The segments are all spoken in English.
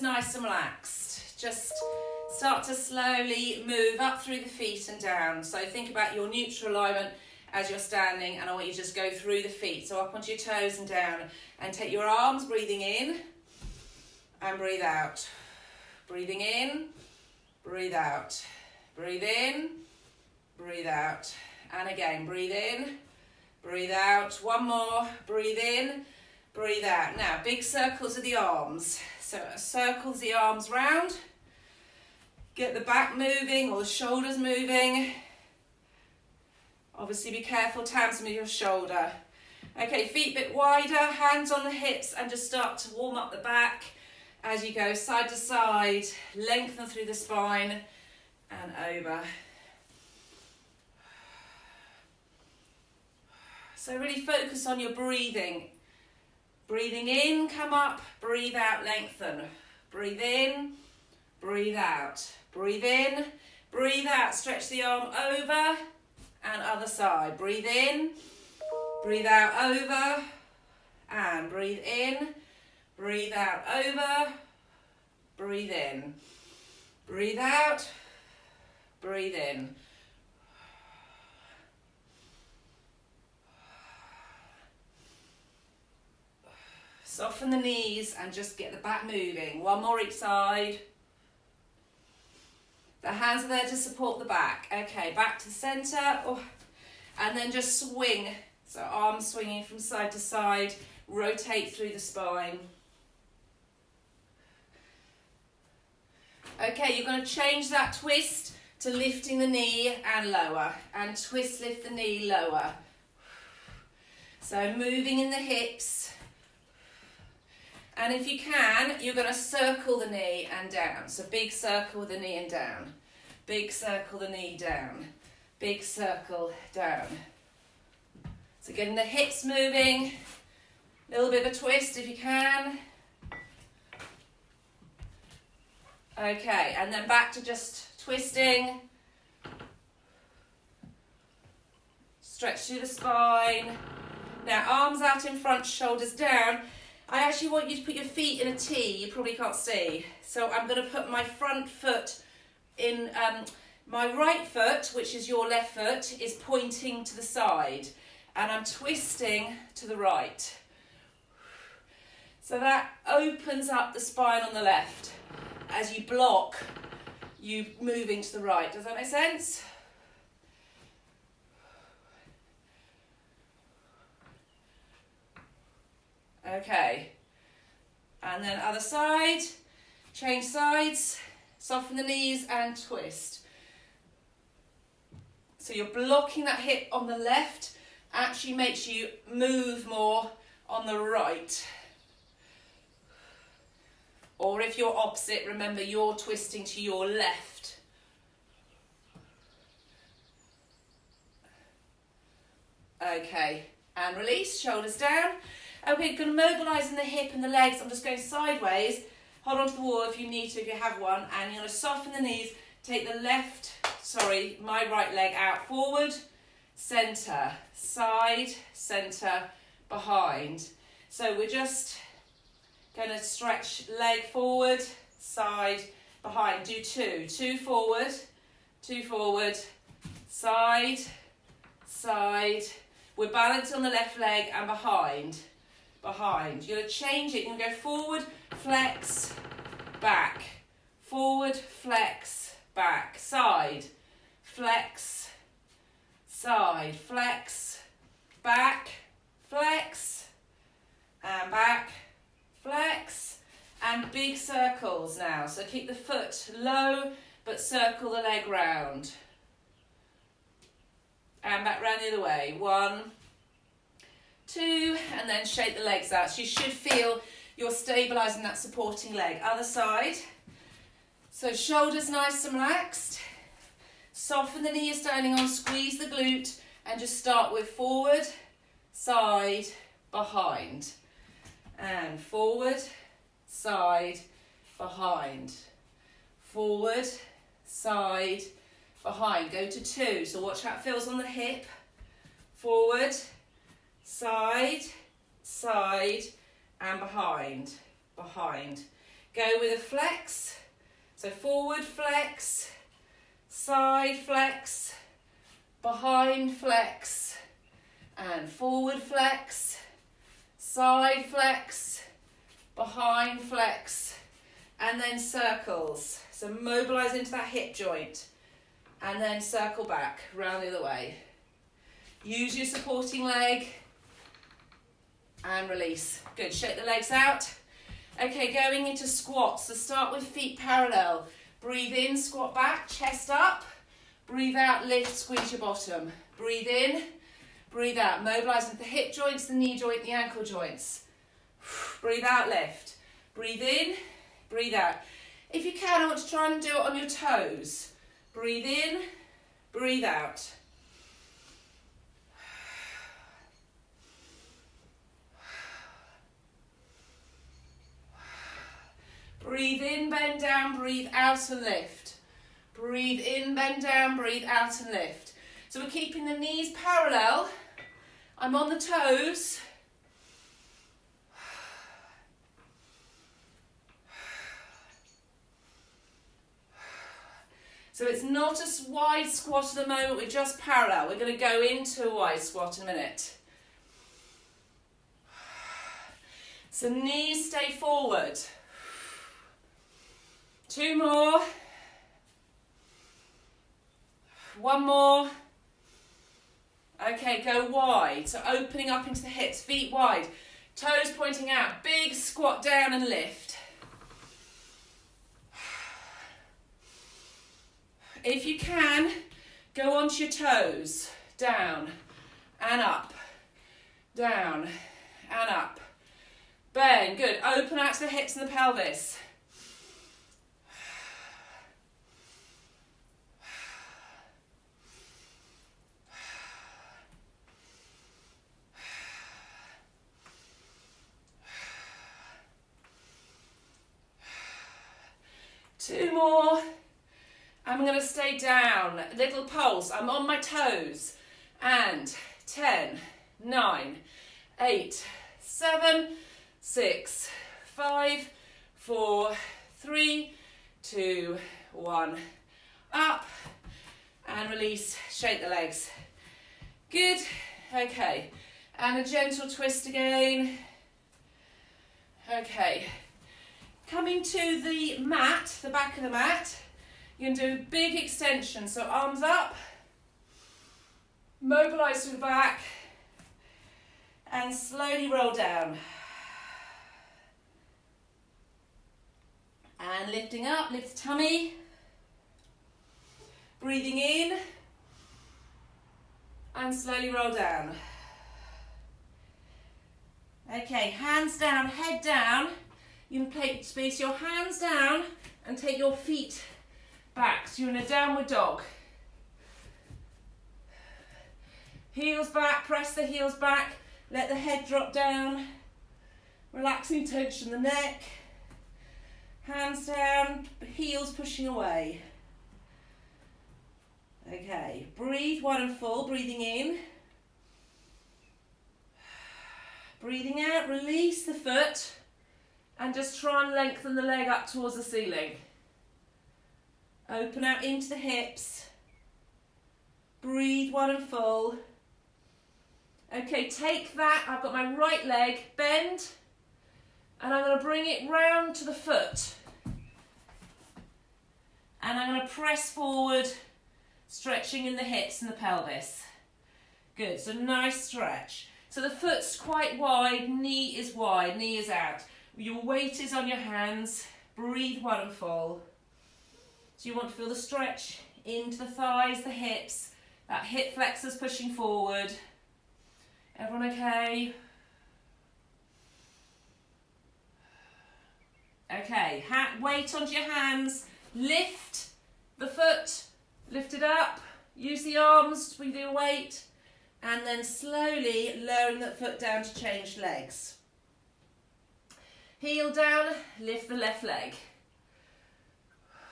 nice and relaxed. Just start to slowly move up through the feet and down. So think about your neutral alignment as you're standing, and I want you to just go through the feet. So up onto your toes and down, and take your arms, breathing in and breathe out. Breathing in, breathe out. Breathe in, breathe out. And again, breathe in, breathe out. One more, breathe in, breathe out. Now, big circles of the arms. So circles the arms round. Get the back moving or the shoulders moving. Obviously be careful, Tams, with your shoulder. Okay, feet a bit wider, hands on the hips, and just start to warm up the back as you go side to side. Lengthen through the spine and over. So really focus on your breathing. Breathing in, come up, breathe out, lengthen. Breathe in, breathe out. Breathe in, breathe out, stretch the arm over and other side. Breathe in, breathe out over, and breathe in, breathe out over, breathe in. Breathe out, breathe in. Soften the knees and just get the back moving. One more each side. The hands are there to support the back. Okay, back to the centre. Oh, and then just swing. So arms swinging from side to side. Rotate through the spine. Okay, you're going to change that twist to lifting the knee and lower. And twist, lift the knee, lower. So moving in the hips. And if you can, you're going to circle the knee and down. So big circle with the knee and down. Big circle the knee down. Big circle down. So getting the hips moving. A little bit of a twist if you can. Okay, and then back to just twisting. Stretch through the spine. Now arms out in front, shoulders down. I actually want you to put your feet in a T. You probably can't see. So I'm going to put my front foot in, my right foot, which is your left foot, is pointing to the side. And I'm twisting to the right. So that opens up the spine on the left. As you block, you moving to the right. Does that make sense? Okay, and then other side, change sides, soften the knees and twist. So you're blocking that hip on the left, actually makes you move more on the right. Or if you're opposite, remember you're twisting to your left. Okay, and release, shoulders down. Okay, going to mobilise in the hip and the legs. I'm just going sideways. Hold on to the wall if you need to, if you have one. And you're going to soften the knees. Take the my right leg out forward, centre, side, centre, behind. So we're just going to stretch leg forward, side, behind. Do two. Two forward, side, side. We're balanced on the left leg and behind. You're going to change it. You're going to go forward, flex, back. Forward, flex, back. Side, flex, side, flex, back, flex, and back, flex, and big circles now. So keep the foot low, but circle the leg round. And back round the other way. 1, 2, and then shake the legs out. So you should feel you're stabilising that supporting leg. Other side. So shoulders nice and relaxed. Soften the knee you're standing on, squeeze the glute, and just start with forward, side, behind. And forward, side, behind. Forward, side, behind. Go to 2. So watch how it feels on the hip. Forward, side, side, and behind. Go with a flex. So forward flex, side flex, behind flex, and forward flex, side flex, behind flex, and then circles. So mobilise into that hip joint, and then circle back, round the other way. Use your supporting leg, and release. Good, shake the legs out. Okay, going into squats. So start with feet parallel. Breathe in, squat back, chest up. Breathe out, lift, squeeze your bottom. Breathe in, breathe out. Mobilise into the hip joints, the knee joint, the ankle joints. Breathe out, lift. Breathe in, breathe out. If you can, I want to try and do it on your toes. Breathe in, breathe out. Breathe in, bend down, breathe out and lift. Breathe in, bend down, breathe out and lift. So we're keeping the knees parallel. I'm on the toes. So it's not a wide squat at the moment, we're just parallel. We're going to go into a wide squat in a minute. So knees stay forward. 2 more. 1 more. Okay, go wide. So opening up into the hips, feet wide. Toes pointing out. Big squat down and lift. If you can, go onto your toes. Down and up. Down and up. Bend. Good. Open out to the hips and the pelvis. Two more. I'm going to stay down. Little pulse. I'm on my toes. And 10, 9, 8, 7, 6, 5, 4, 3, 2, 1. Up and release. Shake the legs. Good. Okay. And a gentle twist again. Okay. Coming to the mat, the back of the mat, you're going to do a big extension. So arms up, mobilise to the back, and slowly roll down. And lifting up, lift the tummy. Breathing in, and slowly roll down. Okay, hands down, head down. You can space your hands down and take your feet back. So you're in a downward dog. Heels back, press the heels back. Let the head drop down. Relaxing tension the neck. Hands down, heels pushing away. Okay, breathe wide and full, breathing in. Breathing out, release the foot. And just try and lengthen the leg up towards the ceiling. Open out into the hips. Breathe wide and full. Okay, take that. I've got my right leg, bend. And I'm going to bring it round to the foot. And I'm going to press forward, stretching in the hips and the pelvis. Good, so nice stretch. So the foot's quite wide, knee is wide, knee is out. Your weight is on your hands. Breathe wide and full. So you want to feel the stretch into the thighs, the hips. That hip flexors pushing forward. Everyone okay? Okay, weight onto your hands. Lift the foot. Lift it up. Use the arms with your weight. And then slowly lowering that foot down to change legs. Heel down, lift the left leg.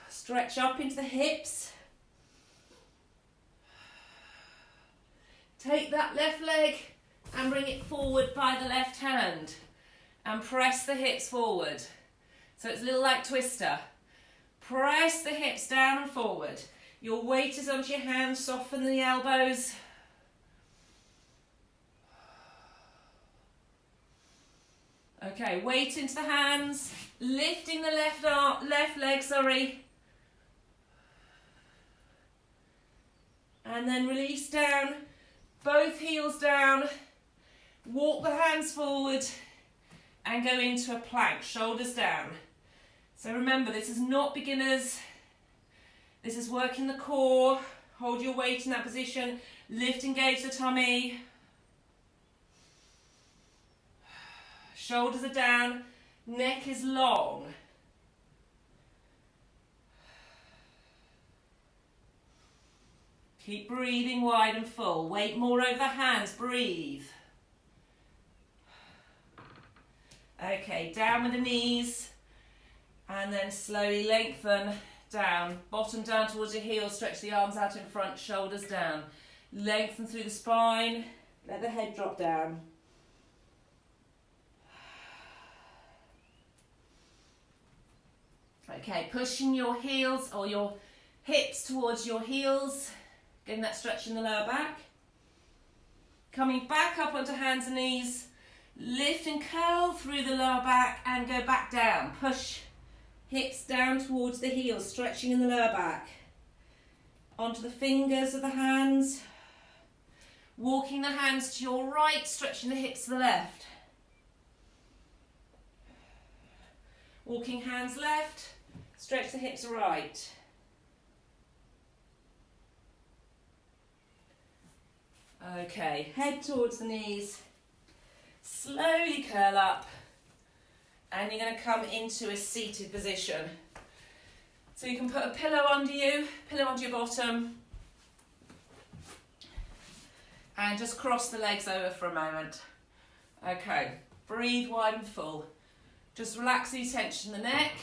Stretch up into the hips. Take that left leg and bring it forward by the left hand. And press the hips forward. So it's a little like twister. Press the hips down and forward. Your weight is onto your hands, soften the elbows. Okay, weight into the hands, lifting the left leg, sorry. And then release down, both heels down, walk the hands forward and go into a plank, shoulders down. So remember, this is not beginners. This is working the core. Hold your weight in that position. Lift, engage the tummy. Shoulders are down. Neck is long. Keep breathing wide and full. Weight more over the hands. Breathe. Okay, down with the knees. And then slowly lengthen down. Bottom down towards your heels. Stretch the arms out in front. Shoulders down. Lengthen through the spine. Let the head drop down. Okay, pushing your heels or your hips towards your heels. Getting that stretch in the lower back. Coming back up onto hands and knees. Lift and curl through the lower back and go back down. Push hips down towards the heels, stretching in the lower back. Onto the fingers of the hands. Walking the hands to your right, stretching the hips to the left. Walking hands left, stretch the hips right. Okay, head towards the knees. Slowly curl up. And you're going to come into a seated position. So you can put a pillow under you, pillow onto your bottom. And just cross the legs over for a moment. Okay, breathe wide and full. Just relax the tension in the neck.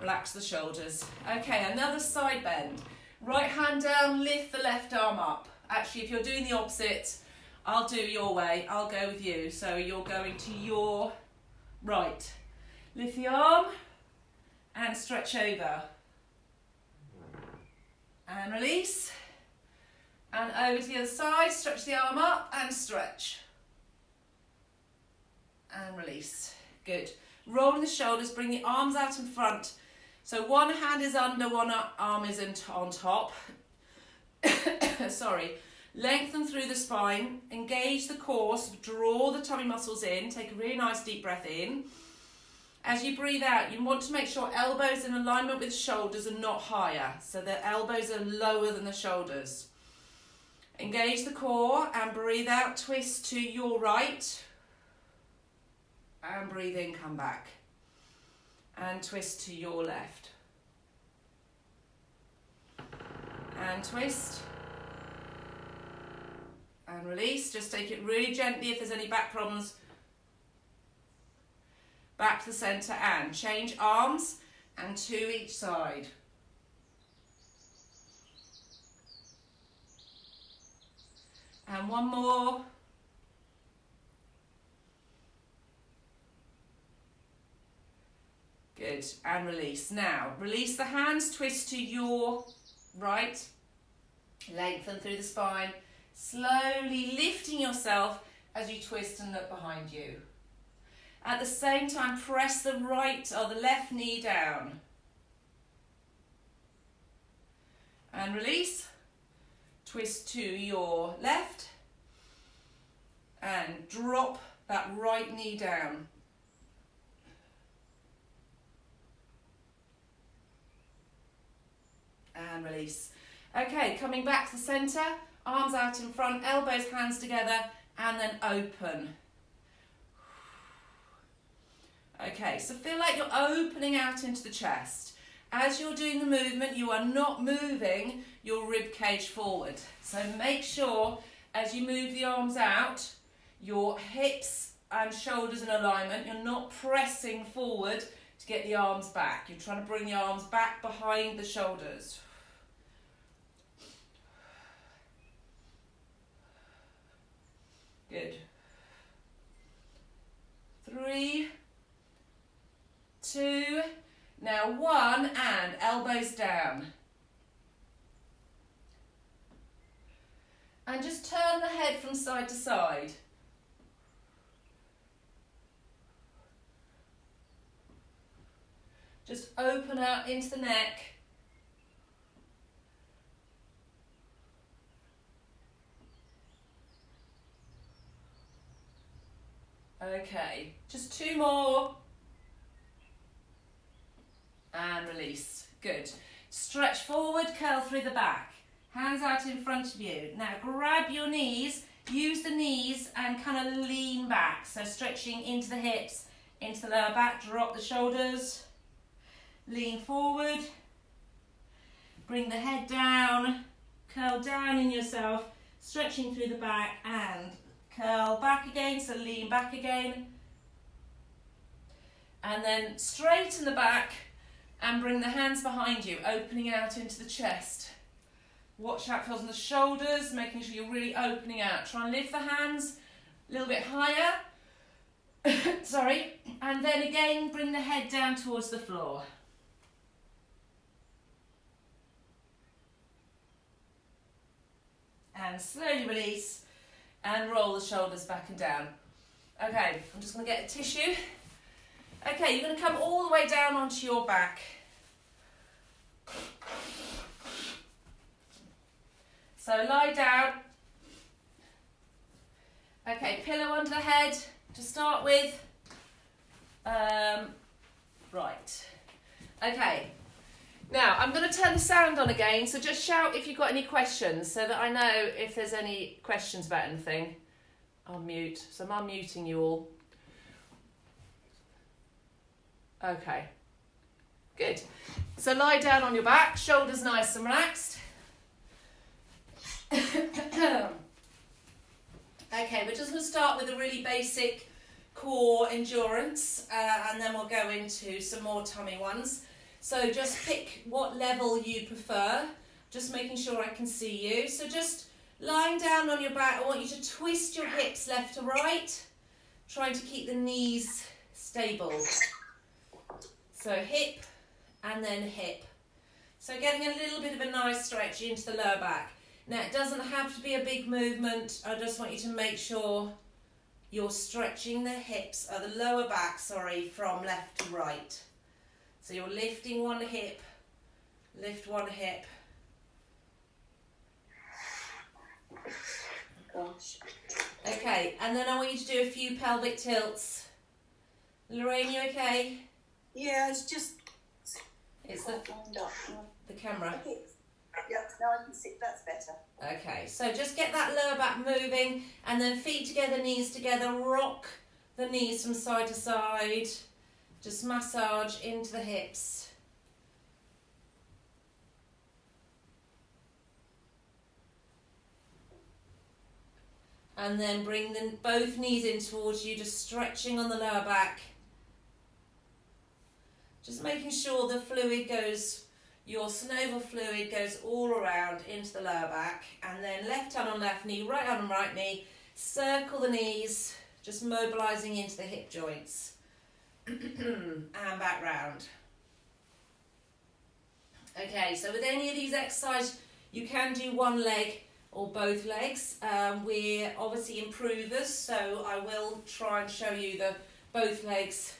Relax the shoulders. Okay, another side bend. Right hand down, lift the left arm up. Actually, if you're doing the opposite, I'll do your way. I'll go with you. So you're going to your right. Lift the arm and stretch over. And release. And over to the other side, stretch the arm up and stretch. And release. Good. Rolling the shoulders, bring the arms out in front. So one hand is under, one arm is on top. Sorry. Lengthen through the spine, engage the core, so draw the tummy muscles in, take a really nice deep breath in. As you breathe out, you want to make sure elbows in alignment with shoulders are not higher, so the elbows are lower than the shoulders. Engage the core and breathe out, twist to your right. And breathe in, come back. And twist to your left. And twist. And release. Just take it really gently if there's any back problems. Back to the centre and change arms and to each side. And one more. Good, and release. Now, release the hands, twist to your right, lengthen through the spine, slowly lifting yourself as you twist and look behind you. At the same time, press the right or the left knee down. And release. Twist to your left and drop that right knee down. And release. Okay, coming back to the centre, arms out in front, elbows, hands together, and then open. Okay, so feel like you're opening out into the chest. As you're doing the movement, you are not moving your rib cage forward. So make sure as you move the arms out, your hips and shoulders in alignment. You're not pressing forward to get the arms back. You're trying to bring the arms back behind the shoulders. Good. 3, 2, now 1, and elbows down. And just turn the head from side to side. Just open out into the neck. Okay, just 2 more. And release. Good. Stretch forward, curl through the back. Hands out in front of you. Now grab your knees, use the knees and kind of lean back. So stretching into the hips, into the lower back, drop the shoulders. Lean forward. Bring the head down, curl down in yourself, stretching through the back and curl back again, so lean back again. And then straighten the back and bring the hands behind you, opening out into the chest. Watch how it feels on the shoulders, making sure you're really opening out. Try and lift the hands a little bit higher. Sorry. And then again, bring the head down towards the floor. And slowly release and roll the shoulders back and down. Okay, I'm just going to get a tissue. Okay, you're going to come all the way down onto your back. So lie down. Okay, pillow under the head to start with. Right. Okay. Now, I'm going to turn the sound on again, so just shout if you've got any questions so that I know if there's any questions about anything. I'll mute. So I'm unmuting you all. Okay. Good. So lie down on your back, shoulders nice and relaxed. Okay, we're just going to start with a really basic core endurance and then we'll go into some more tummy ones. So just pick what level you prefer, just making sure I can see you. So just lying down on your back, I want you to twist your hips left to right, trying to keep the knees stable. So hip and then hip. So getting a little bit of a nice stretch into the lower back. Now it doesn't have to be a big movement, I just want you to make sure you're stretching the hips, or the lower back, sorry, from left to right. So you're lifting one hip, lift one hip. Gosh. Okay, and then I want you to do a few pelvic tilts. Lorraine, you okay? Yeah, it's just... It's the camera. Yep, now I can see, that's better. Okay, so just get that lower back moving and then feet together, knees together, rock the knees from side to side. Just massage into the hips. And then bring both knees in towards you, just stretching on the lower back. Just making sure the fluid goes, your synovial fluid goes all around into the lower back. And then left hand on left knee, right hand on right knee. Circle the knees, just mobilising into the hip joints. And back round. Okay, so with any of these exercises, you can do one leg or both legs. We're obviously improvers, so I will try and show you the both legs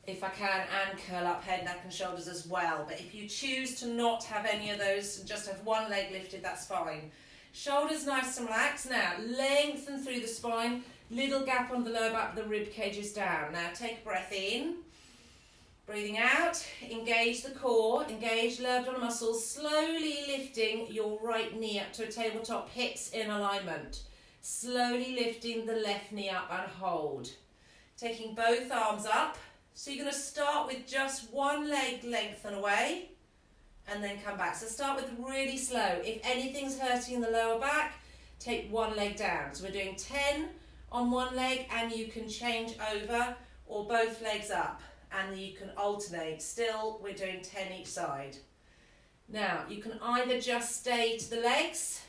if I can, and curl up head, neck and shoulders as well. But if you choose to not have any of those and just have one leg lifted, that's fine. Shoulders nice and relaxed. Now lengthen through the spine. Little gap on the lower back, the rib cage is down. Now take a breath in, breathing out, engage the core, engage lower abdominal muscles, slowly lifting your right knee up to a tabletop, hips in alignment. Slowly lifting the left knee up and hold. Taking both arms up. So you're going to start with just one leg lengthen away and then come back. So start with really slow. If anything's hurting in the lower back, take one leg down. So we're doing 10 on one leg and you can change over, or both legs up and you can alternate. Still, we're doing 10 each side. Now, you can either just stay to the legs.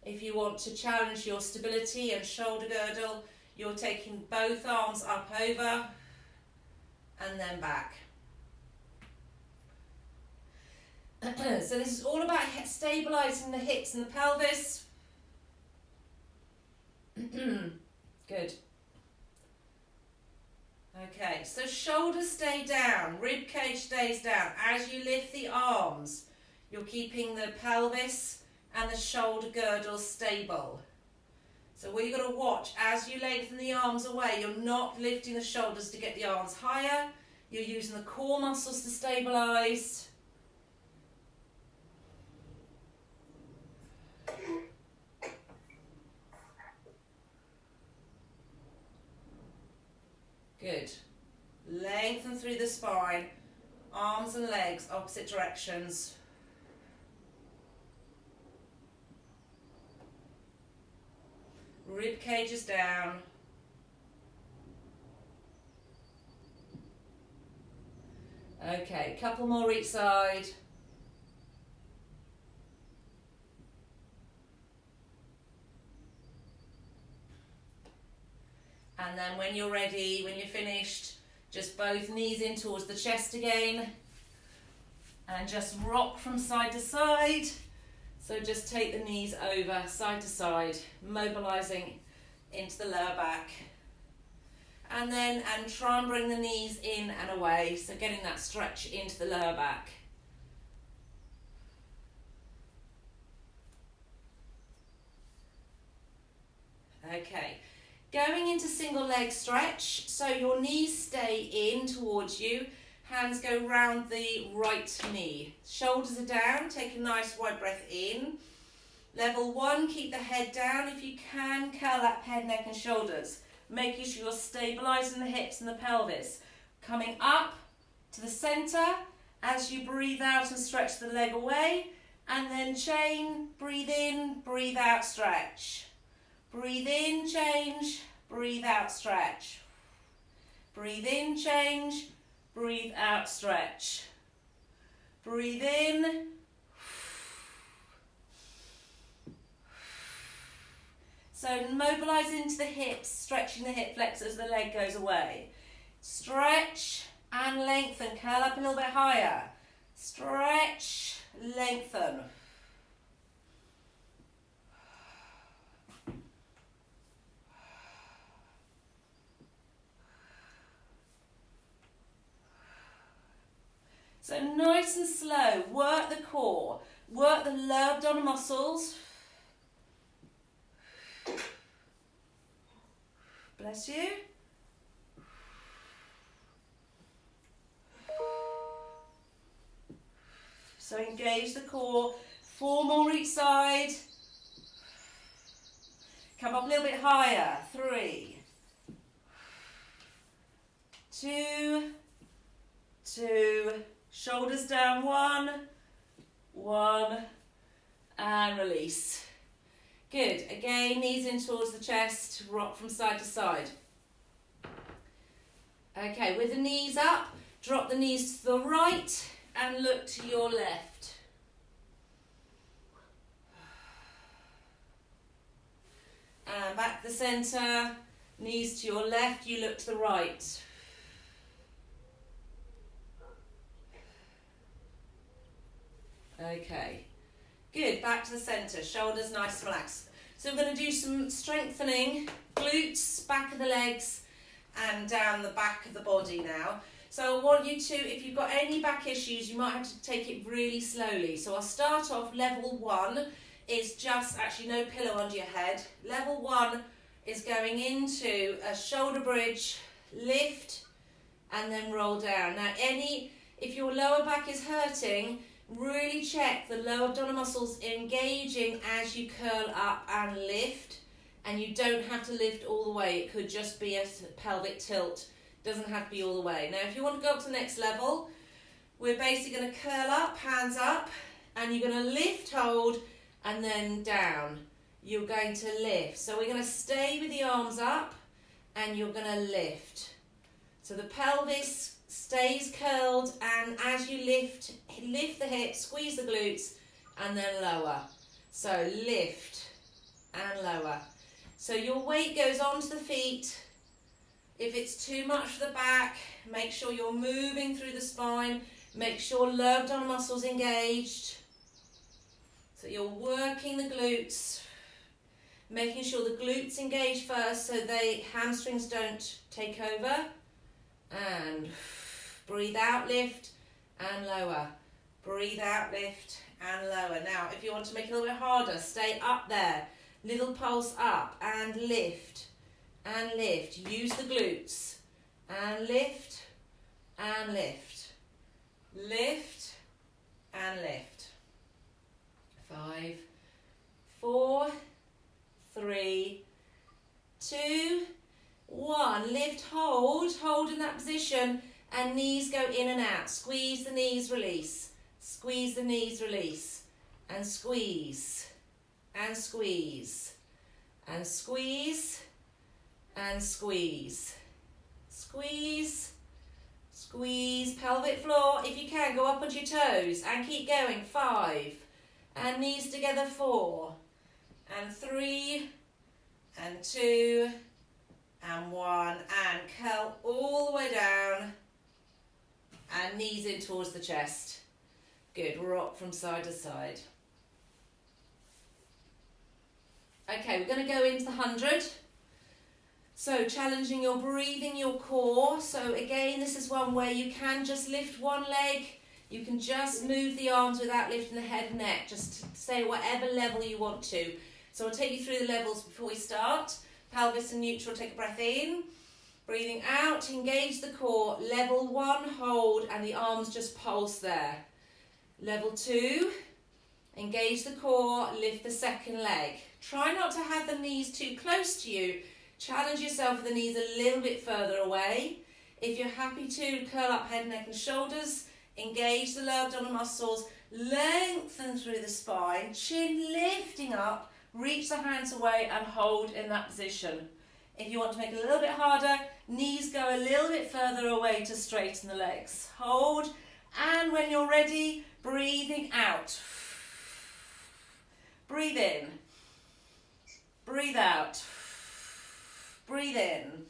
If you want to challenge your stability and shoulder girdle, you're taking both arms up over and then back. So this is all about stabilising the hips and the pelvis. Good. Okay, so shoulders stay down, rib cage stays down. As you lift the arms, you're keeping the pelvis and the shoulder girdle stable. So what you've got to watch, as you lengthen the arms away, you're not lifting the shoulders to get the arms higher. You're using the core muscles to stabilise. Good. Lengthen through the spine, arms and legs opposite directions. Rib cage is down. Okay, couple more each side. And then when you're ready, when you're finished, just both knees in towards the chest again. And just rock from side to side. So just take the knees over, side to side, mobilising into the lower back. And try and bring the knees in and away, so getting that stretch into the lower back. Okay, going into single leg stretch, so your knees stay in towards you, hands go round the right knee, shoulders are down, take a nice wide breath in. Level 1, keep the head down. If you can, curl up head, neck and shoulders, making sure you're stabilising the hips and the pelvis. Coming up to the centre as you breathe out and stretch the leg away, and then chain, breathe in, breathe out, stretch. Breathe in, change, breathe out, stretch. Breathe in, change, breathe out, stretch. Breathe in. So mobilise into the hips, stretching the hip flexors as the leg goes away. Stretch and lengthen, curl up a little bit higher. Stretch, lengthen. So nice and slow, work the core, work the lower abdominal muscles. Bless you. So engage the core, 4 more each side. Come up a little bit higher, 3, 2, 2, shoulders down, 1, and release. Good, again, knees in towards the chest, rock from side to side. Okay, with the knees up, drop the knees to the right and look to your left. And back to the centre, knees to your left, you look to the right. Okay, good, back to the centre, shoulders nice and relaxed. So we're going to do some strengthening, glutes, back of the legs and down the back of the body now. So I want you to, if you've got any back issues, you might have to take it really slowly. So I'll start off, level 1 is just actually no pillow under your head. Level 1 is going into a shoulder bridge, lift and then roll down. Now if your lower back is hurting, really check the lower abdominal muscles engaging as you curl up and lift, and you don't have to lift all the way. It could just be a pelvic tilt, doesn't have to be all the way. Now if you want to go up to the next level, we're basically going to curl up, hands up, and you're going to lift, hold and then down. You're going to lift, so we're going to stay with the arms up and you're going to lift. So the pelvis stays curled, and as you lift the hips, squeeze the glutes and then lower. So lift and lower. So your weight goes onto the feet If it's too much for the back, make sure you're moving through the spine. Make sure lower abdominal muscles engaged. So you're working the glutes, making sure the glutes engage first so the hamstrings don't take over. And breathe out, lift, and lower. Breathe out, lift, and lower. Now, if you want to make it a little bit harder, stay up there. Little pulse up, and lift, and lift. Use the glutes, and lift, and lift. Lift, and lift. 5, 4, 3, 2, 1. Lift, hold in that position, and knees go in and out. Squeeze the knees, release. Squeeze the knees, release. And squeeze, and squeeze, and squeeze, and squeeze. Squeeze, squeeze, pelvic floor. If you can, go up onto your toes and keep going. 5, and knees together. 4, and 3, and 2, and 1, and curl all the way down, and knees in towards the chest. Good, rock from side to side. Okay, we're going to go into the 100. So challenging your breathing, your core. So again, this is one where you can just lift one leg. You can just move the arms without lifting the head and neck. Just stay whatever level you want to. So I'll take you through the levels before we start. Pelvis and neutral, take a breath in. Breathing out, engage the core. Level 1, hold, and the arms just pulse there. Level 2, engage the core, lift the second leg. Try not to have the knees too close to you. Challenge yourself with the knees a little bit further away. If you're happy to, curl up head, neck and shoulders. Engage the lower abdominal muscles. Lengthen through the spine. Chin lifting up. Reach the hands away and hold in that position. If you want to make it a little bit harder, knees go a little bit further away to straighten the legs. Hold, and when you're ready, breathing out. Breathe in. Breathe out. Breathe in.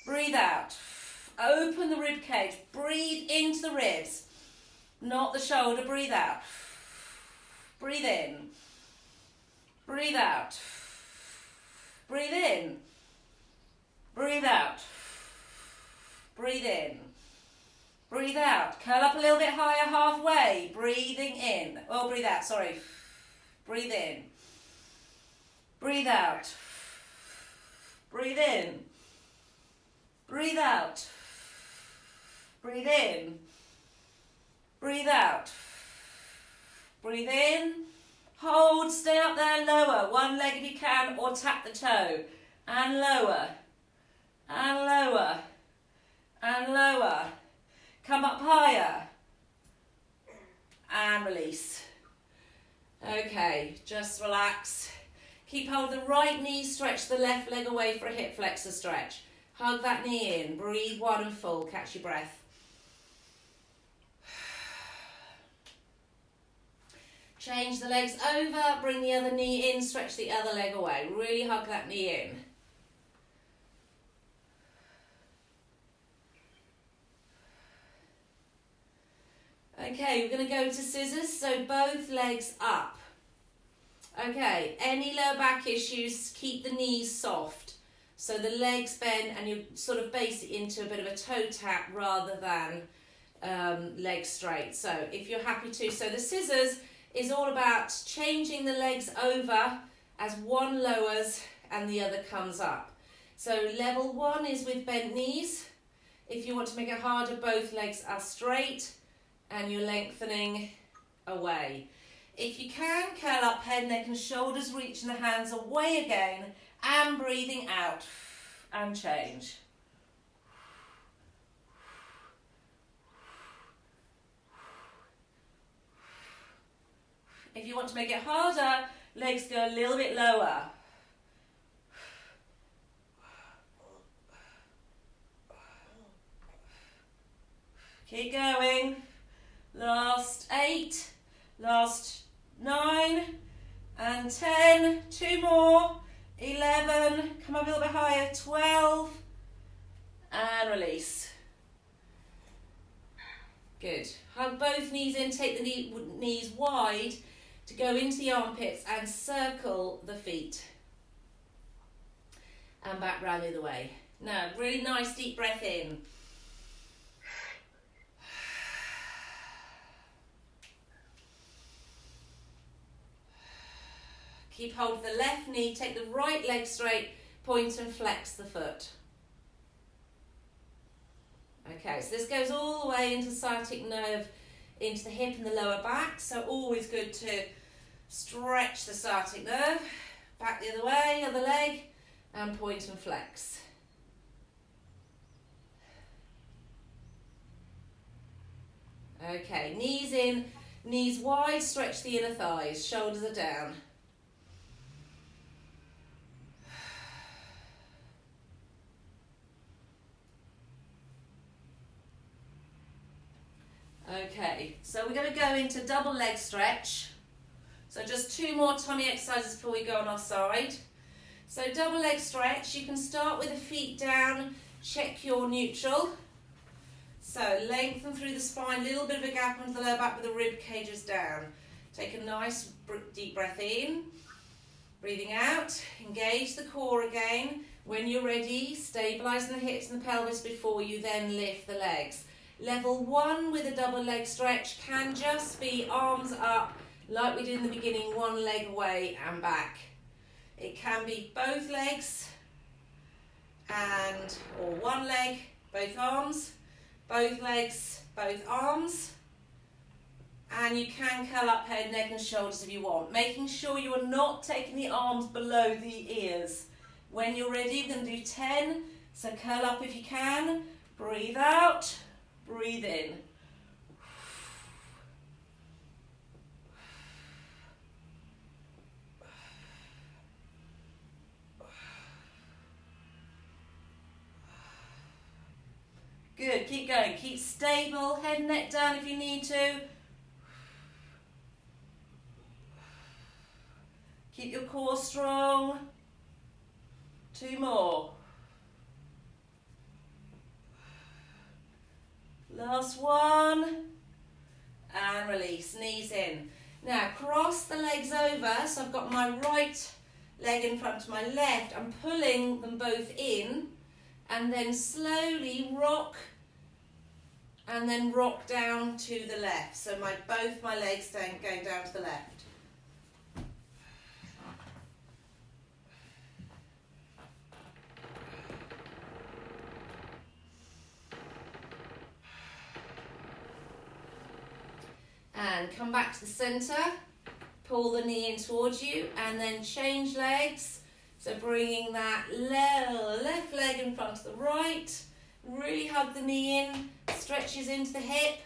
Breathe out. Open the rib cage. Breathe into the ribs, not the shoulder. Breathe out. Breathe in. Breathe out. Breathe in. Breathe out. Breathe in. Breathe out. Curl up a little bit higher halfway. Breathing in. Oh, breathe out, sorry. Breathe in. Breathe out. Breathe in. Breathe out. Breathe in. Breathe out. Breathe in. Hold, stay up there, lower. One leg if you can, or tap the toe. And lower. And lower. And lower. Come up higher. And release. Okay, just relax. Keep hold of the right knee, stretch the left leg away for a hip flexor stretch. Hug that knee in, breathe 1 and full, catch your breath. Change the legs over, bring the other knee in, stretch the other leg away. Really hug that knee in. Okay, we're going to go to scissors, so both legs up. Okay, any lower back issues, keep the knees soft. So the legs bend and you sort of base it into a bit of a toe tap rather than legs straight. So if you're happy to, so the scissors is all about changing the legs over as one lowers and the other comes up. So level 1 is with bent knees. If you want to make it harder, both legs are straight and you're lengthening away. If you can, curl up head, neck and shoulders, reaching the hands away again and breathing out and change. If you want to make it harder, legs go a little bit lower. Keep going. Last 8, last 9 and 10. 2 more. 11. Come up a little bit higher. 12 and release. Good. Hug both knees in, take the knees wide to go into the armpits and circle the feet. And back round the other way. Now, really nice deep breath in. Keep hold of the left knee, take the right leg straight, point and flex the foot. Okay, so this goes all the way into the sciatic nerve, into the hip and the lower back, so always good to stretch the sciatic nerve. Back the other way, other leg, and point and flex. Okay, knees in, knees wide, stretch the inner thighs, shoulders are down. Okay, so we're going to go into double leg stretch. So just 2 more tummy exercises before we go on our side. So double leg stretch, you can start with the feet down, check your neutral. So lengthen through the spine, little bit of a gap under the lower back with the rib cages down. Take a nice deep breath in, breathing out, engage the core again. When you're ready, stabilising the hips and the pelvis before you then lift the legs. Level 1 with a double leg stretch can just be arms up like we did in the beginning, one leg away and back. It can be both legs or one leg, both arms, both legs, both arms. And you can curl up head, neck and shoulders if you want, making sure you are not taking the arms below the ears. When you're ready, we're going to do 10. So curl up if you can, breathe out. Breathe in. Good, keep going. Keep stable, head and neck down if you need to. Keep your core strong. 2 more. Last one, and release, knees in. Now cross the legs over, so I've got my right leg in front of my left. I'm pulling them both in, and then slowly rock, and then rock down to the left. So both my legs going down to the left. And come back to the centre, pull the knee in towards you, and then change legs. So bringing that left leg in front of the right, really hug the knee in, stretches into the hip,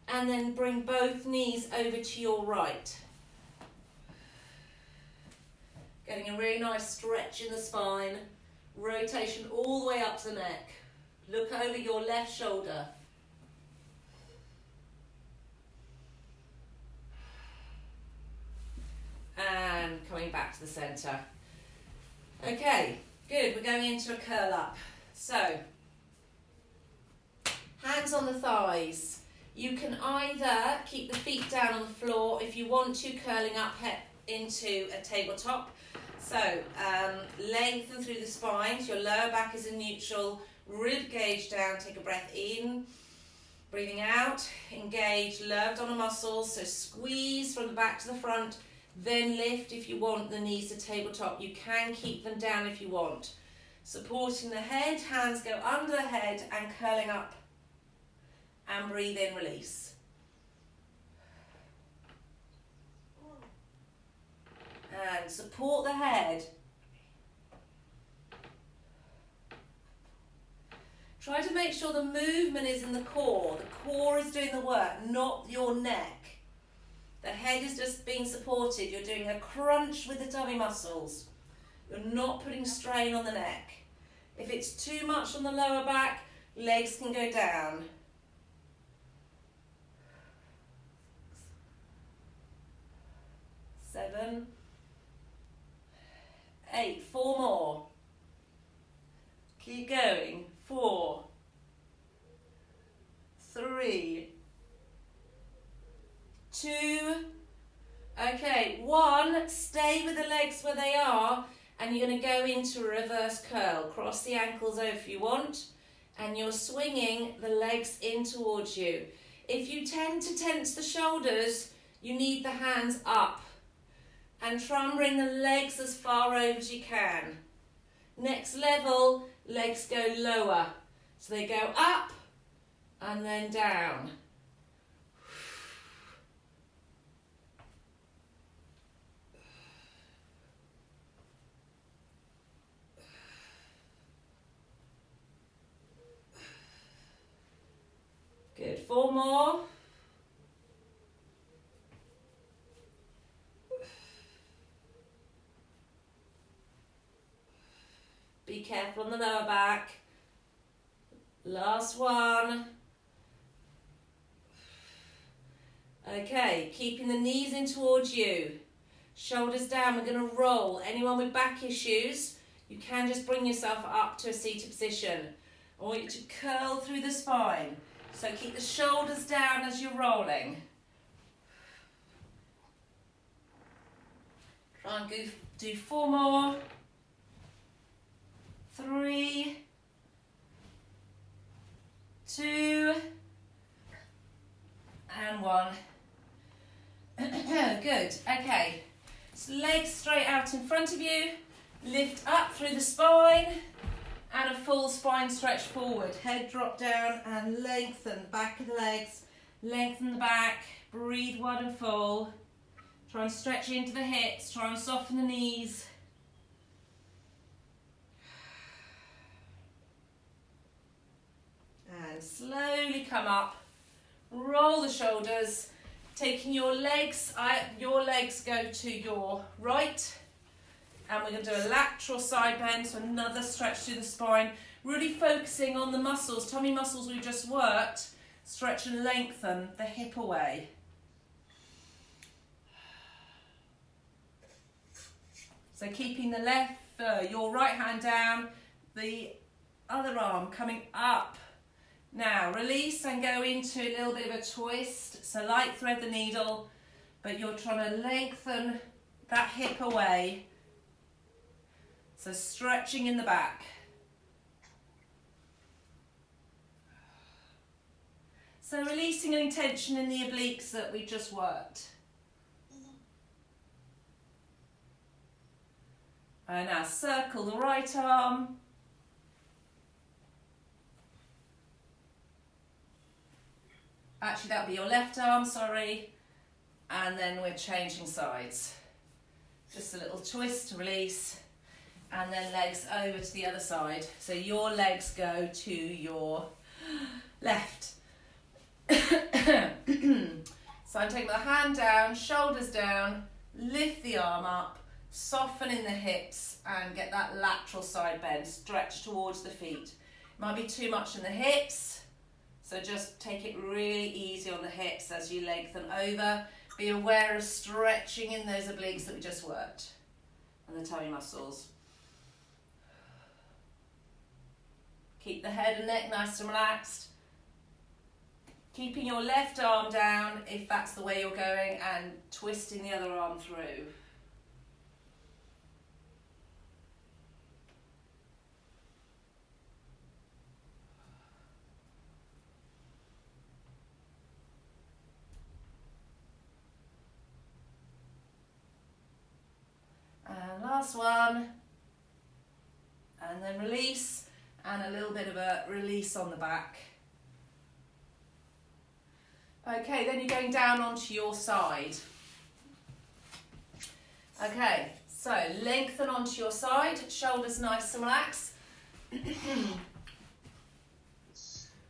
and then bring both knees over to your right. Getting a really nice stretch in the spine, rotation all the way up to the neck. Look over your left shoulder. And coming back to the centre. Okay, good, we're going into a curl up. So, hands on the thighs. You can either keep the feet down on the floor if you want to, curling up into a tabletop. So, lengthen through the spine, so your lower back is in neutral, rib cage down, take a breath in. Breathing out, engage lower abdominal muscles, so squeeze from the back to the front. Then lift if you want the knees to tabletop. You can keep them down if you want. Supporting the head, hands go under the head and curling up. And breathe in, release. And support the head. Try to make sure the movement is in the core. The core is doing the work, not your neck. The head is just being supported. You're doing a crunch with the tummy muscles. You're not putting strain on the neck. If it's too much on the lower back, legs can go down. 7, 8, 4 more. Keep going. 4, 2. Okay, 1. Stay with the legs where they are, and you're going to go into a reverse curl. Cross the ankles over if you want, and you're swinging the legs in towards you. If you tend to tense the shoulders, you need the hands up. And try and bring the legs as far over as you can. Next level, legs go lower. So they go up and then down. Good, 4 more. Be careful on the lower back. Last one. Okay, keeping the knees in towards you. Shoulders down, we're going to roll. Anyone with back issues, you can just bring yourself up to a seated position. I want you to curl through the spine. So keep the shoulders down as you're rolling. Try and do 4 more. 3, 2, and 1. Good, okay. So legs straight out in front of you. Lift up through the spine and a full spine stretch forward. Head drop down and lengthen back of the legs. Lengthen the back. Breathe wide and full. Try and stretch into the hips. Try and soften the knees. And slowly come up, roll the shoulders, taking your legs go to your right, and we're going to do a lateral side bend, so another stretch through the spine, really focusing on the muscles, tummy muscles we just worked, stretch and lengthen the hip away. So keeping the your right hand down, the other arm coming up. Now release and go into a little bit of a twist. So light thread the needle, but you're trying to lengthen that hip away. So stretching in the back. So releasing any tension in the obliques that we just worked. And now circle the right arm. Actually, that'll be your left arm, sorry. And then we're changing sides. Just a little twist to release. And then legs over to the other side. So your legs go to your left. So I'm taking my hand down, shoulders down, lift the arm up, soften in the hips and get that lateral side bend, stretch towards the feet. Might be too much in the hips, so just take it really easy on the hips as you lengthen over. Be aware of stretching in those obliques that we just worked and the tummy muscles. Keep the head and neck nice and relaxed. Keeping your left arm down if that's the way you're going and twisting the other arm through. And last one. And then release and a little bit of a release on the back. Okay, then you're going down onto your side. Okay, so lengthen onto your side, shoulders nice and relaxed. We're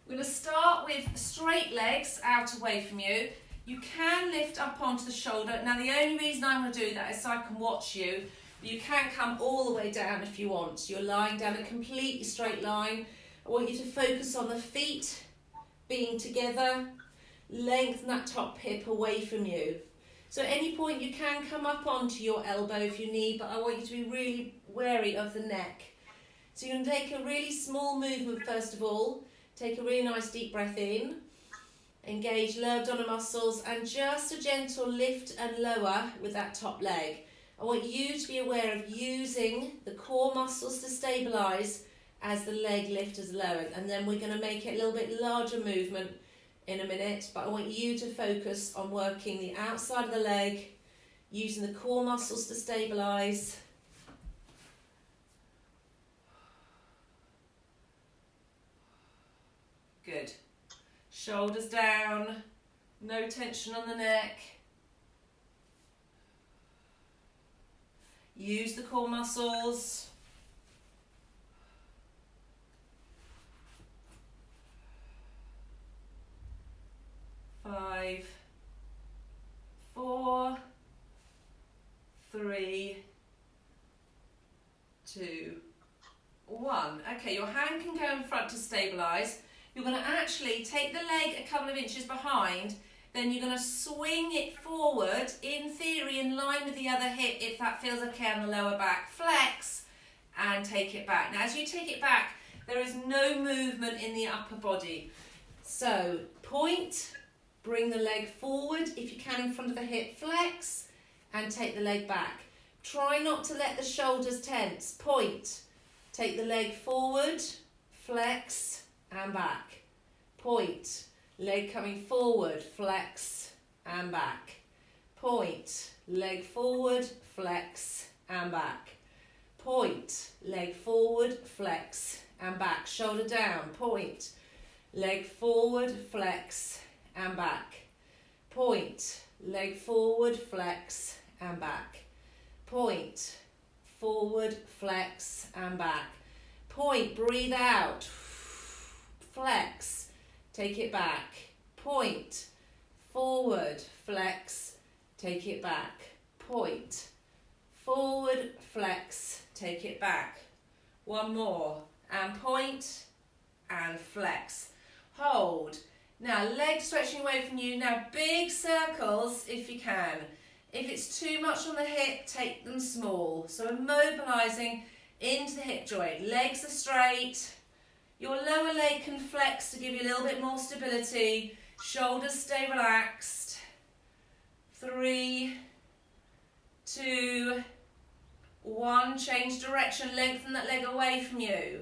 going to start with straight legs out away from you. You can lift up onto the shoulder. Now the only reason I'm going to do that is so I can watch you. You can come all the way down if you want. So you're lying down a completely straight line. I want you to focus on the feet being together. Lengthen that top hip away from you. So at any point you can come up onto your elbow if you need, but I want you to be really wary of the neck. So you're going to take a really small movement first of all. Take a really nice deep breath in. Engage lower abdominal muscles and just a gentle lift and lower with that top leg. I want you to be aware of using the core muscles to stabilise as the leg lift is lowered, and then we're going to make it a little bit larger movement in a minute, but I want you to focus on working the outside of the leg, using the core muscles to stabilise. Good. Shoulders down, no tension on the neck. Use the core muscles. Five, 4, 3, 2, 1. Okay, your hand can go in front to stabilise. You're going to actually take the leg a couple of inches behind, then you're going to swing it forward, in theory in line with the other hip, if that feels okay on the lower back. Flex and take it back. Now as you take it back, there is no movement in the upper body. So point, bring the leg forward, if you can in front of the hip, flex and take the leg back. Try not to let the shoulders tense. Point, take the leg forward, flex and back. Point, leg coming forward, flex and back. Point, leg forward, flex and back. Point, leg forward, flex and back. Shoulder down, point, leg forward, flex and back. Point, leg forward, flex and back. Point, forward, flex and back. Point, breathe out. Flex, take it back. Point, forward, flex, take it back. Point, forward, flex, take it back. One more, and point, and flex. Hold. Now, legs stretching away from you. Now, big circles if you can. If it's too much on the hip, take them small. So immobilising into the hip joint. Legs are straight. Your lower leg can flex to give you a little bit more stability. Shoulders stay relaxed. 3, 2, 1. Change direction. Lengthen that leg away from you.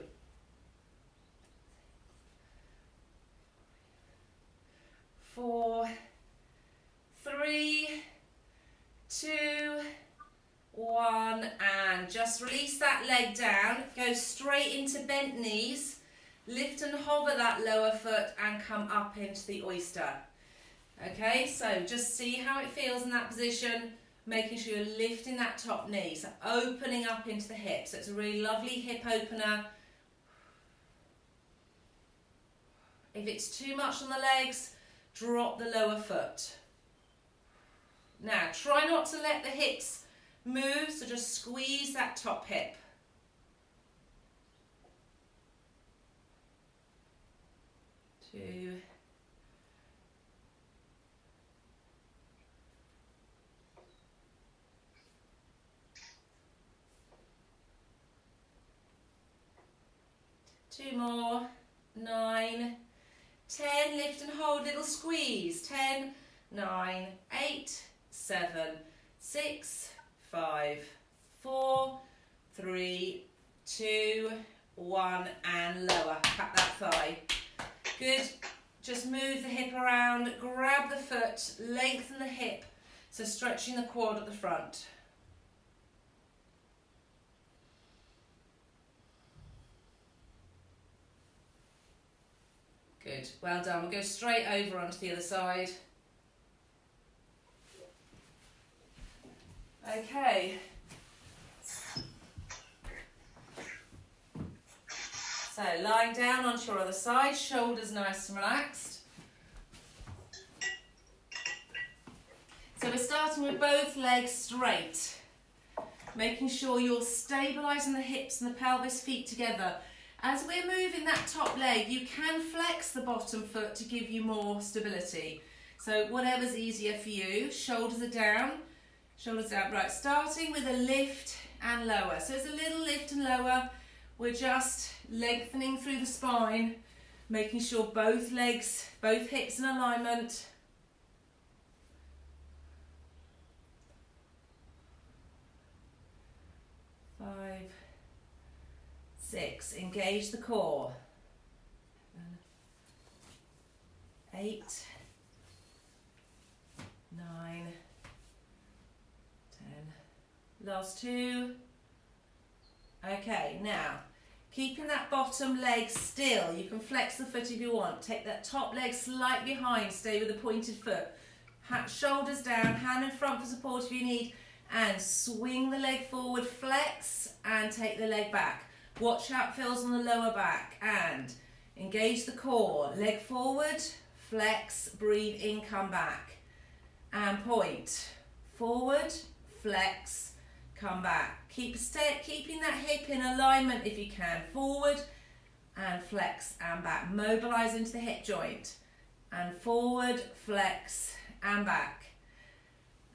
4, 3, 2, 1. And just release that leg down. Go straight into bent knees. Lift and hover that lower foot and come up into the oyster. Okay, so just see how it feels in that position, making sure you're lifting that top knee, so opening up into the hips. So it's a really lovely hip opener. If it's too much on the legs, drop the lower foot. Now, try not to let the hips move, so just squeeze that top hip. 2, 2 more. 9, 10. Lift and hold, little squeeze. 10, 9, 8, 7, 6, 5, 4, 3, 2, 1, and lower. Pat that thigh. Good. Just move the hip around, grab the foot, lengthen the hip, so stretching the quad at the front. Good, well done. We'll go straight over onto the other side. Okay. So lying down onto your other side, shoulders nice and relaxed. So we're starting with both legs straight, making sure you're stabilising the hips and the pelvis, feet together. As we're moving that top leg, you can flex the bottom foot to give you more stability. So whatever's easier for you. Shoulders are down, shoulders down. Right, starting with a lift and lower. So it's a little lift and lower. We're just lengthening through the spine, Making sure both legs, both hips in alignment. 5, 6, engage the core. 8, 9, 10. Last 2. Okay, now keeping that bottom leg still. You can flex the foot if you want. Take that top leg slightly behind. Stay with the pointed foot. Shoulders down, hand in front for support if you need. And swing the leg forward, flex, and take the leg back. Watch how it feels on the lower back. And engage the core. Leg forward, flex, breathe in, come back. And point. Forward, flex, come back. Keeping that hip in alignment if you can. Forward and flex and back. Mobilize into the hip joint. And forward, flex and back.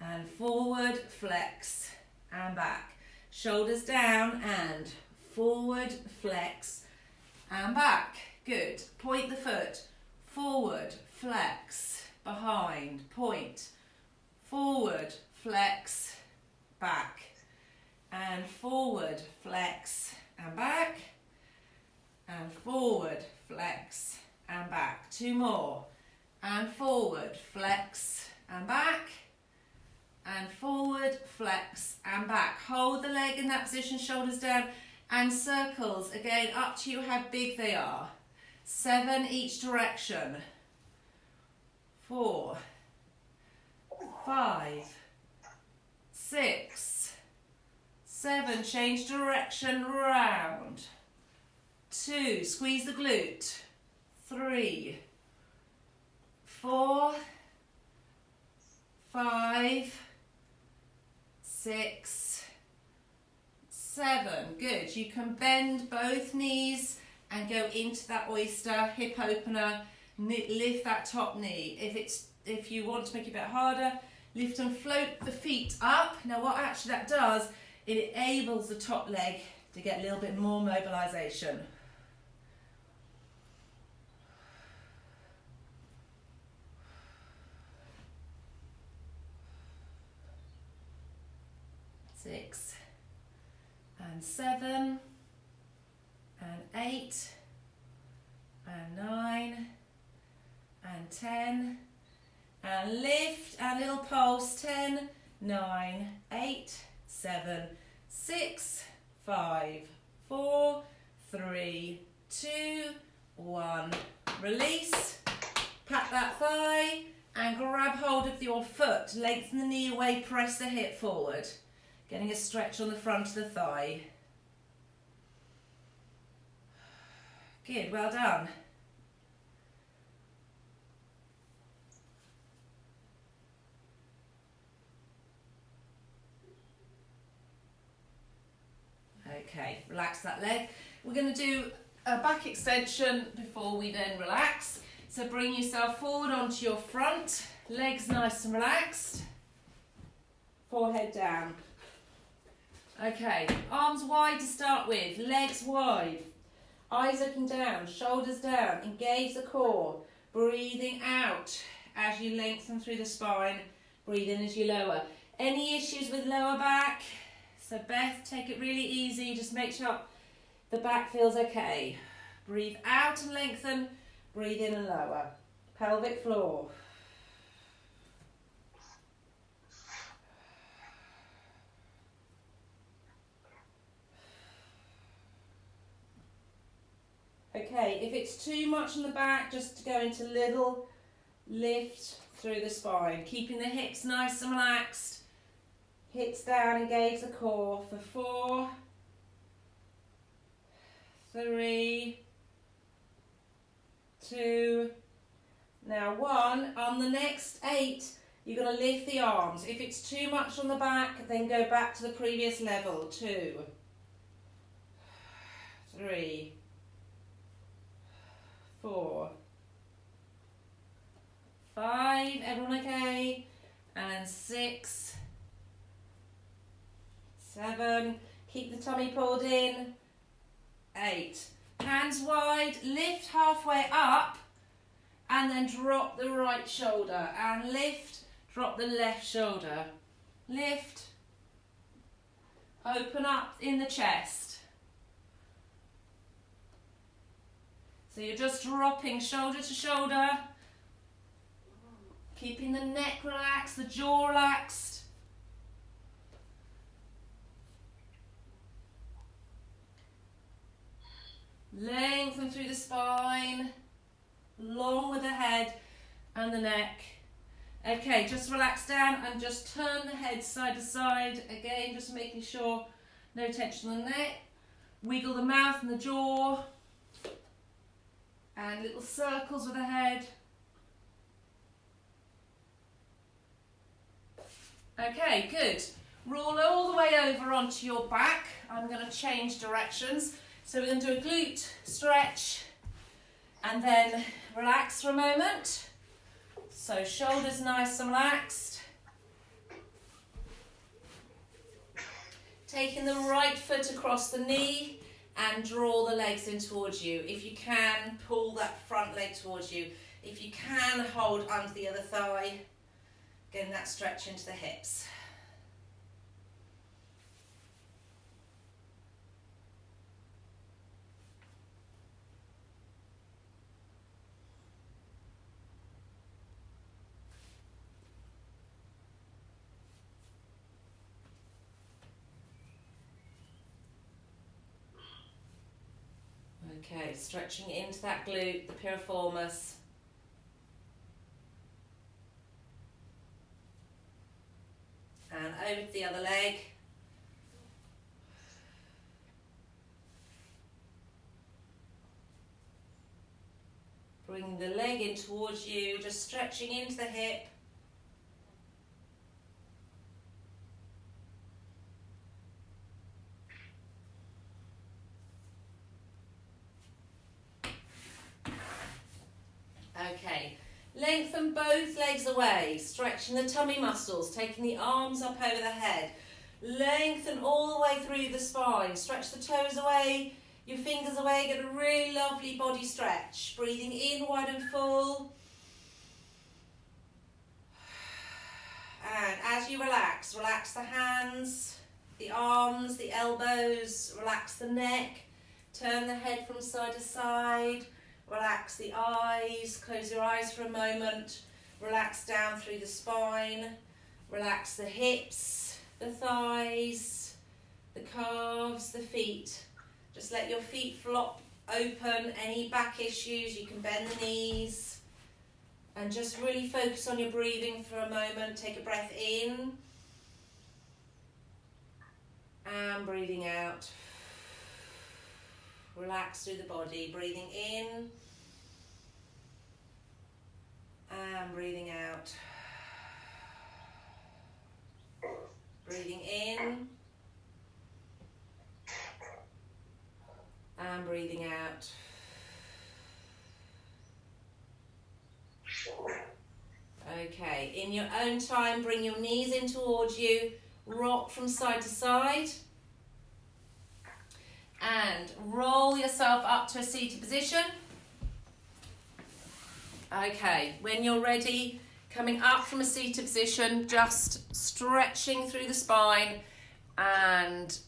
And forward, flex and back. Shoulders down and forward, flex and back. Good. Point the foot. Forward, flex, behind, point. Forward, flex, back. And forward, flex and back. And forward, flex and back. 2 more. And forward, flex and back. And forward, flex and back. Hold the leg in that position, shoulders down, and circles. Again, up to you how big they are. 7 each direction. 4, 5, 6, 7. Change direction, round. 2, squeeze the glute. 3, 4, 5, 6, 7. Good. You can bend both knees and go into that oyster, hip opener. Lift that top knee. If you want to make it a bit harder, lift and float the feet up. Now what actually that does, it enables the top leg to get a little bit more mobilization. Six and 7 and 8 and 9 and 10 and lift and little pulse. 10, 9, 8, 7, 6, 5, 4, 3, 2, 1. Release. Pat that thigh and grab hold of your foot. Lengthen the knee away, press the hip forward. Getting a stretch on the front of the thigh. Good, well done. Okay, relax that leg. We're going to do a back extension before we then relax. So bring yourself forward onto your front, legs nice and relaxed, forehead down. Okay, arms wide to start with, legs wide, eyes looking down, shoulders down, engage the core, breathing out as you lengthen through the spine, breathe in as you lower. Any issues with lower back? So Beth, take it really easy, just make sure the back feels okay. Breathe out and lengthen, breathe in and lower. Pelvic floor. Okay, if it's too much on the back, just go into little lift through the spine, keeping the hips nice and relaxed. Hips down, engage the core for 4, 3, 2, now 1. On the next 8, you're going to lift the arms. If it's too much on the back, then go back to the previous level. 2, 3, 4, 5, everyone okay? And 6, 7, keep the tummy pulled in. 8, Hands wide, lift halfway up, and then drop the right shoulder, and lift, drop the left shoulder. Lift, open up in the chest. So you're just dropping shoulder to shoulder, keeping the neck relaxed, the jaw relaxed. Lengthen through the spine, long with the head and the neck. Okay, just relax down and just turn the head side to side. Again, just making sure no tension on the neck. Wiggle the mouth and the jaw. And little circles with the head. Okay, good. Roll all the way over onto your back. I'm going to change directions. So we're going to do a glute stretch and then relax for a moment. So shoulders nice and relaxed. Taking the right foot across the knee and draw the legs in towards you. If you can, pull that front leg towards you. If you can, hold under the other thigh, getting that stretch into the hips. Okay, stretching into that glute, the piriformis. And over to the other leg. Bring the leg in towards you, just stretching into the hip. Okay, lengthen both legs away, stretching the tummy muscles, taking the arms up over the head. Lengthen all the way through the spine, stretch the toes away, your fingers away, get a really lovely body stretch. Breathing in wide and full. And as you relax, relax the hands, the arms, the elbows, relax the neck, turn the head from side to side. Relax the eyes, close your eyes for a moment, relax down through the spine, relax the hips, the thighs, the calves, the feet. Just let your feet flop open, any back issues, you can bend the knees. And just really focus on your breathing for a moment. Take a breath in and breathing out. Relax through the body, breathing in and breathing out. Breathing in and breathing out. Okay, in your own time, bring your knees in towards you, rock from side to side. And roll yourself up to a seated position. Okay, when you're ready, coming up from a seated position, just stretching through the spine and